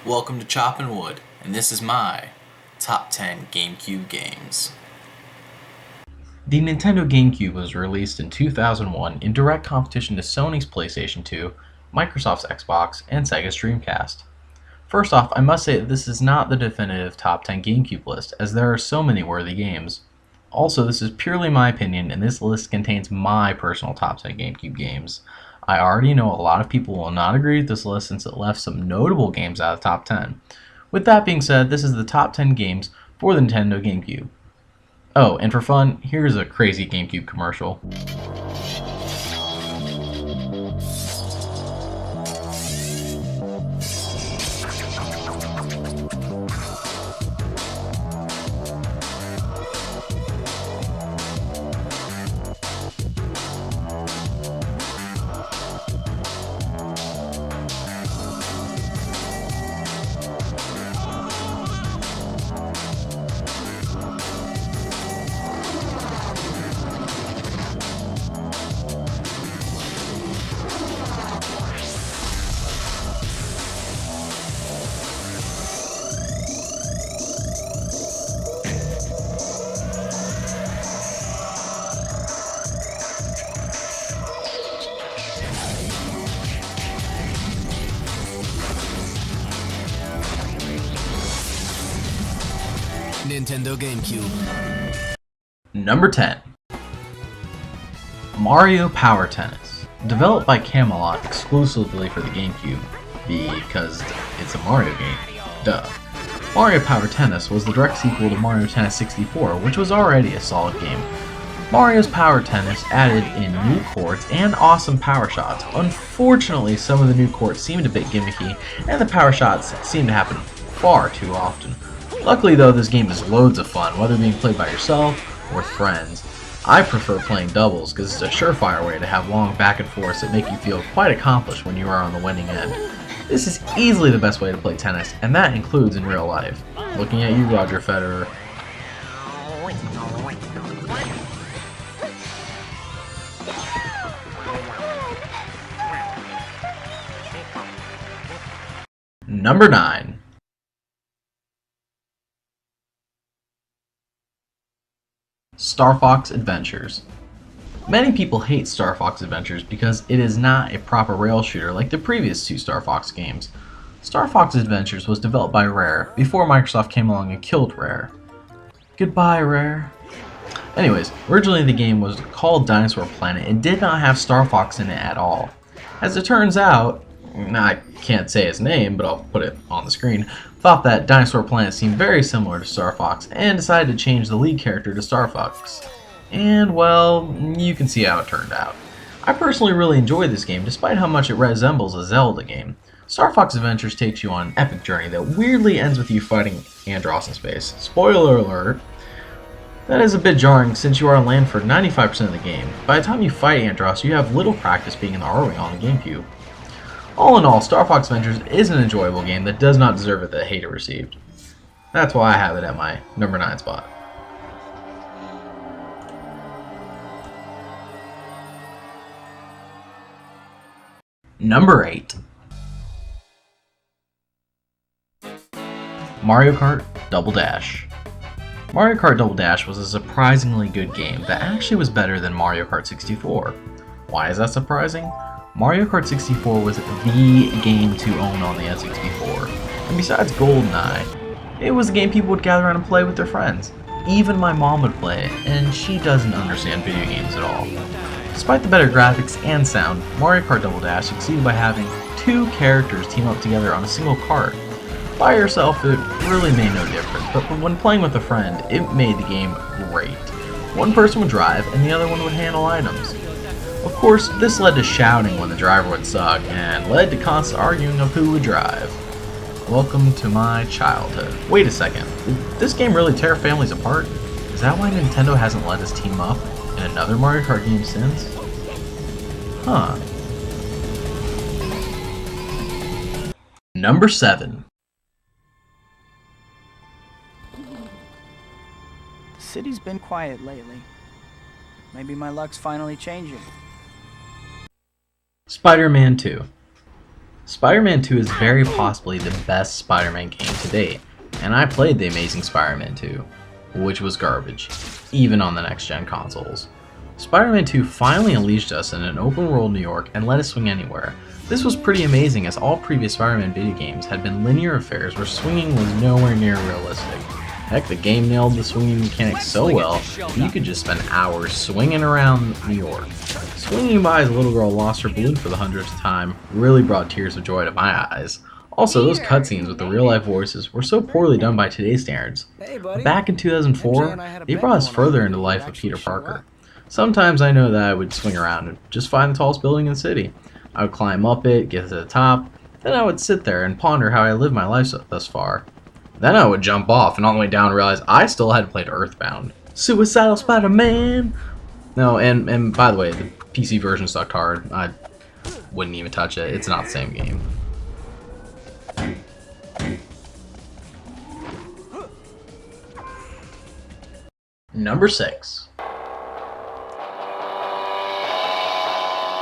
Welcome to Choppin' Wood, and this is my Top 10 GameCube Games. The Nintendo GameCube was released in 2001 in direct competition to Sony's PlayStation 2, Microsoft's Xbox, and Sega's Dreamcast. First off, I must say that this is not the definitive Top 10 GameCube list, as there are so many worthy games. Also, this is purely my opinion, and this list contains my personal Top 10 GameCube games. I already know a lot of people will not agree with this list since it left some notable games out of the top 10. With that being said, this is the top 10 games for the Nintendo GameCube. Oh, and for fun, here's a crazy GameCube commercial. Nintendo GameCube. Number 10. Mario Power Tennis. Developed by Camelot exclusively for the GameCube, because it's a Mario game. Duh. Mario Power Tennis was the direct sequel to Mario Tennis 64, which was already a solid game. Mario's Power Tennis added in new courts and awesome power shots. Unfortunately, some of the new courts seemed a bit gimmicky, and the power shots seemed to happen far too often. Luckily though, this game is loads of fun, whether being played by yourself or with friends. I prefer playing doubles because it's a surefire way to have long back and forths that make you feel quite accomplished when you are on the winning end. This is easily the best way to play tennis, and that includes in real life. Looking at you, Roger Federer. Number 9. Star Fox Adventures. Many people hate Star Fox Adventures because it is not a proper rail shooter like the previous two Star Fox games. Star Fox Adventures was developed by Rare before Microsoft came along and killed Rare. Goodbye, Rare. Anyways, originally the game was called Dinosaur Planet and did not have Star Fox in it at all. As it turns out, I can't say his name, but I'll put it on the screen, thought that Dinosaur Planet seemed very similar to Star Fox and decided to change the lead character to Star Fox. And well, you can see how it turned out. I personally really enjoyed this game despite how much it resembles a Zelda game. Star Fox Adventures takes you on an epic journey that weirdly ends with you fighting Andross in space. Spoiler alert! That is a bit jarring since you are on land for 95% of the game. By the time you fight Andross, you have little practice being in the Arwing on the GameCube. All in all, Star Fox Adventures is an enjoyable game that does not deserve the hate it received. That's why I have it at my number 9 spot. Number 8. Mario Kart Double Dash. Mario Kart Double Dash was a surprisingly good game that actually was better than Mario Kart 64. Why is that surprising? Mario Kart 64 was the game to own on the N64, and besides GoldenEye, it was a game people would gather around and play with their friends. Even my mom would play it, and she doesn't understand video games at all. Despite the better graphics and sound, Mario Kart Double Dash succeeded by having two characters team up together on a single kart. By yourself, it really made no difference, but when playing with a friend, it made the game great. One person would drive, and the other one would handle items. Of course, this led to shouting when the driver would suck, and led to constant arguing of who would drive. Welcome to my childhood. Wait a second, did this game really tear families apart? Is that why Nintendo hasn't let us team up in another Mario Kart game since? Huh. Number 7. The city's been quiet lately. Maybe my luck's finally changing. SpiderMan II. Spider-Man 2 is very possibly the best Spider-Man game to date, and I played the amazing Spider-Man 2, which was garbage, even on the next-gen consoles. Spider-Man 2 finally unleashed us in an open-world New York and let us swing anywhere. This was pretty amazing, as all previous Spider-Man video games had been linear affairs where swinging was nowhere near realistic. Heck, the game nailed the swinging mechanics so well that you could just spend hours swinging around New York. Swinging by as a little girl lost her balloon for the 100th time really brought tears of joy to my eyes. Also, those cutscenes with the real-life voices were so poorly done by today's standards. But back in 2004, they brought us further into the life of Peter Parker. Sometimes I know that I would swing around and just find the tallest building in the city. I would climb up it, get to the top, then I would sit there and ponder how I lived my life thus far. Then I would jump off and on the way down realize I still hadn't played Earthbound. Suicidal Spider-Man! No, and by the way, the PC version sucked hard. I wouldn't even touch it. It's not the same game. Number 6.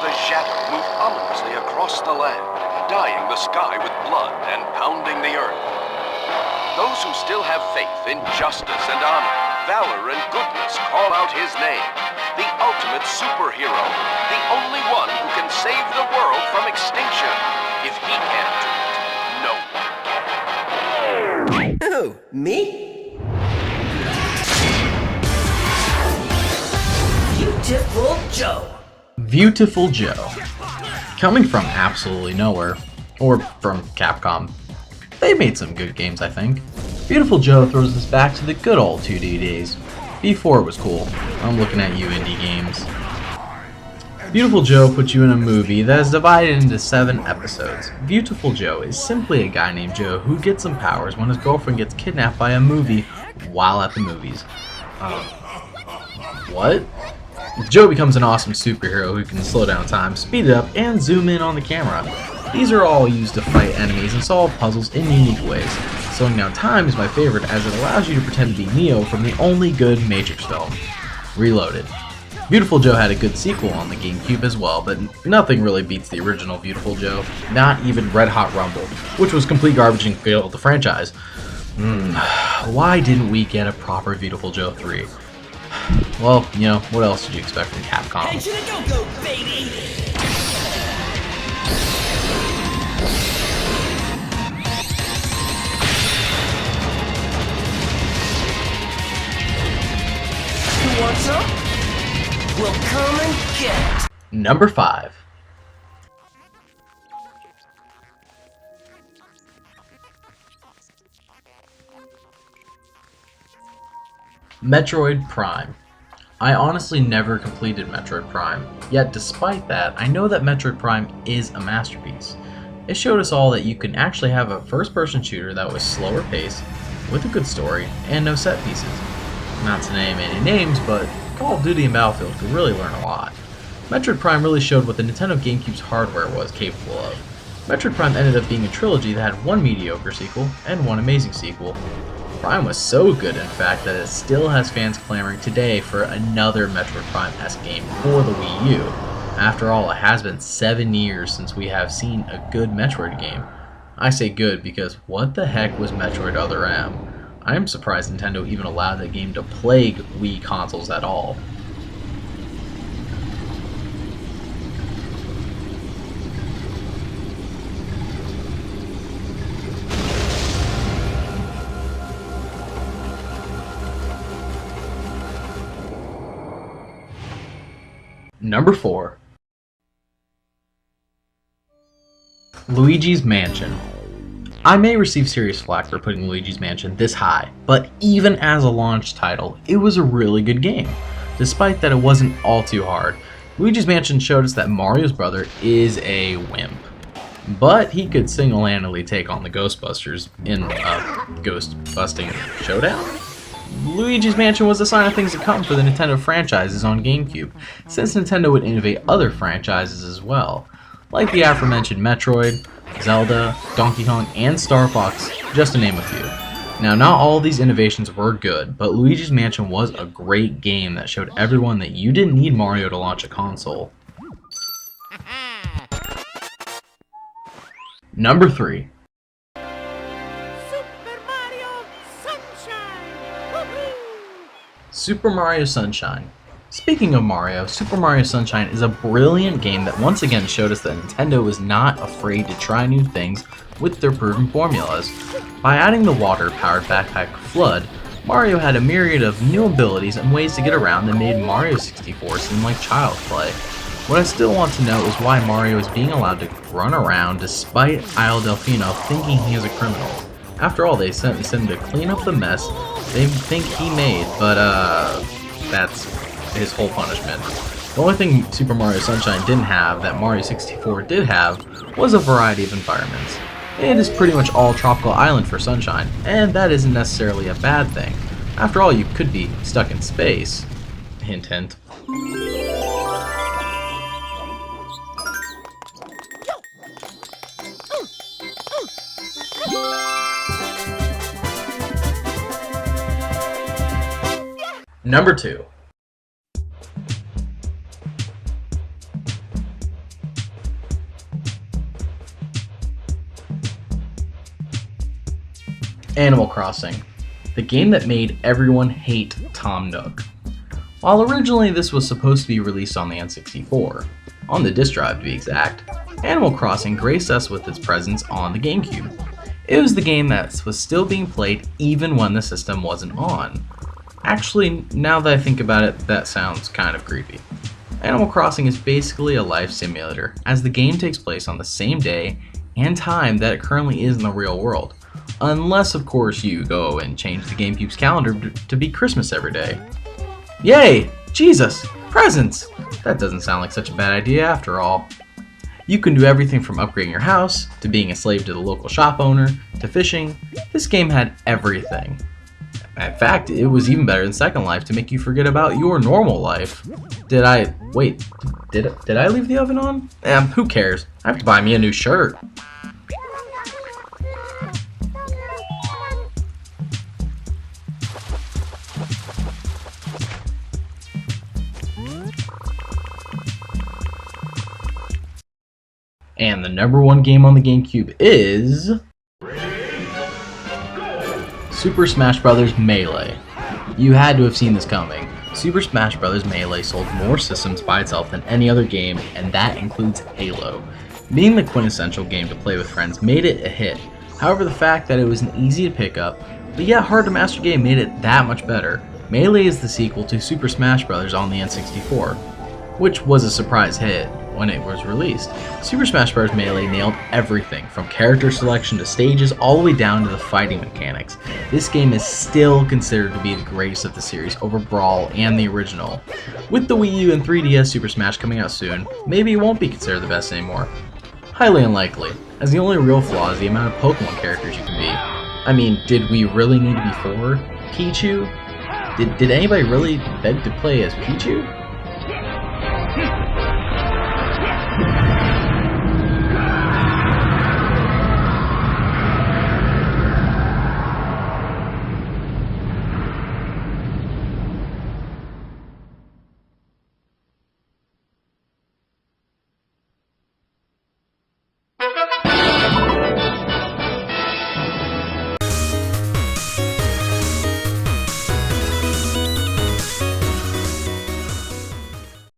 The shadow moved ominously across the land, dyeing the sky with blood and pounding the earth. Those who still have faith in justice and honor, valor and goodness call out his name. The ultimate superhero, the only one who can save the world from extinction. If he can't do it, no one can. Who? Me? Beautiful Joe. Beautiful Joe. Coming from absolutely nowhere, or from Capcom, they made some good games, I think. Beautiful Joe throws us back to the good old 2D days, before it was cool. I'm looking at you, indie games. Beautiful Joe puts you in a movie that is divided into 7 episodes. Beautiful Joe is simply a guy named Joe who gets some powers when his girlfriend gets kidnapped by a movie while at the movies. What? Joe becomes an awesome superhero who can slow down time, speed it up, and zoom in on the camera. These are all used to fight enemies and solve puzzles in unique ways. Slowing down time is my favorite as it allows you to pretend to be Neo from the only good Matrix film, Reloaded. Beautiful Joe had a good sequel on the GameCube as well, but nothing really beats the original Beautiful Joe, not even Red Hot Rumble, which was complete garbage and failed the franchise. Why didn't we get a proper Beautiful Joe 3? Well, you know, what else did you expect from Capcom? Hey, to the go-go, baby! You want some? Well, come and get it. Number 5. Metroid Prime. I honestly never completed Metroid Prime, yet despite that, I know that Metroid Prime is a masterpiece. It showed us all that you can actually have a first-person shooter that was slower paced, with a good story, and no set pieces. Not to name any names, but Call of Duty and Battlefield could really learn a lot. Metroid Prime really showed what the Nintendo GameCube's hardware was capable of. Metroid Prime ended up being a trilogy that had one mediocre sequel and one amazing sequel. Prime was so good, in fact, that it still has fans clamoring today for another Metroid Prime-esque game for the Wii U. After all, it has been 7 years since we have seen a good Metroid game. I say good because what the heck was Metroid Other M? I am surprised Nintendo even allowed that game to plague Wii consoles at all. Number 4. Luigi's Mansion. I may receive serious flack for putting Luigi's Mansion this high, but even as a launch title, it was a really good game. Despite that it wasn't all too hard, Luigi's Mansion showed us that Mario's brother is a wimp. But he could single-handedly take on the Ghostbusters in a ghost-busting showdown? Luigi's Mansion was a sign of things to come for the Nintendo franchises on GameCube, since Nintendo would innovate other franchises as well, like the aforementioned Metroid, Zelda, Donkey Kong, and Star Fox, just to name a few. Now, not all of these innovations were good, but Luigi's Mansion was a great game that showed everyone that you didn't need Mario to launch a console. Number 3. Super Mario Sunshine! Woohoo! Super Mario Sunshine. Speaking of Mario, Super Mario Sunshine is a brilliant game that once again showed us that Nintendo was not afraid to try new things with their proven formulas. By adding the water-powered backpack Flood, Mario had a myriad of new abilities and ways to get around that made Mario 64 seem like child's play. What I still want to know is why Mario is being allowed to run around despite Isle Delfino thinking he is a criminal. After all, they sent him to clean up the mess they think he made, but that's his whole punishment. The only thing Super Mario Sunshine didn't have that Mario 64 did have was a variety of environments. It is pretty much all tropical island for Sunshine, and that isn't necessarily a bad thing. After all, you could be stuck in space. Hint hint. Number 2. Animal Crossing, the game that made everyone hate Tom Nook. While originally this was supposed to be released on the N64, on the disk drive to be exact, Animal Crossing graced us with its presence on the GameCube. It was the game that was still being played even when the system wasn't on. Actually, now that I think about it, that sounds kind of creepy. Animal Crossing is basically a life simulator, as the game takes place on the same day and time that it currently is in the real world. Unless, of course, you go and change the GameCube's calendar to be Christmas every day. Yay! Jesus! Presents! That doesn't sound like such a bad idea after all. You can do everything from upgrading your house, to being a slave to the local shop owner, to fishing. This game had everything. In fact, it was even better than Second Life to make you forget about your normal life. Did I leave the oven on? Who cares? I have to buy me a new shirt. And the number 1 game on the GameCube is Super Smash Bros. Melee. You had to have seen this coming. Super Smash Bros. Melee sold more systems by itself than any other game, and that includes Halo. Being the quintessential game to play with friends made it a hit. However, the fact that it was an easy to pick up, but yet hard to master game made it that much better. Melee is the sequel to Super Smash Bros. On the N64, which was a surprise hit when it was released. Super Smash Bros. Melee nailed everything, from character selection to stages, all the way down to the fighting mechanics. This game is still considered to be the greatest of the series over Brawl and the original. With the Wii U and 3DS Super Smash coming out soon, maybe it won't be considered the best anymore. Highly unlikely, as the only real flaw is the amount of Pokemon characters you can be. I mean, did we really need to be 4? Pichu? Did anybody really beg to play as Pichu?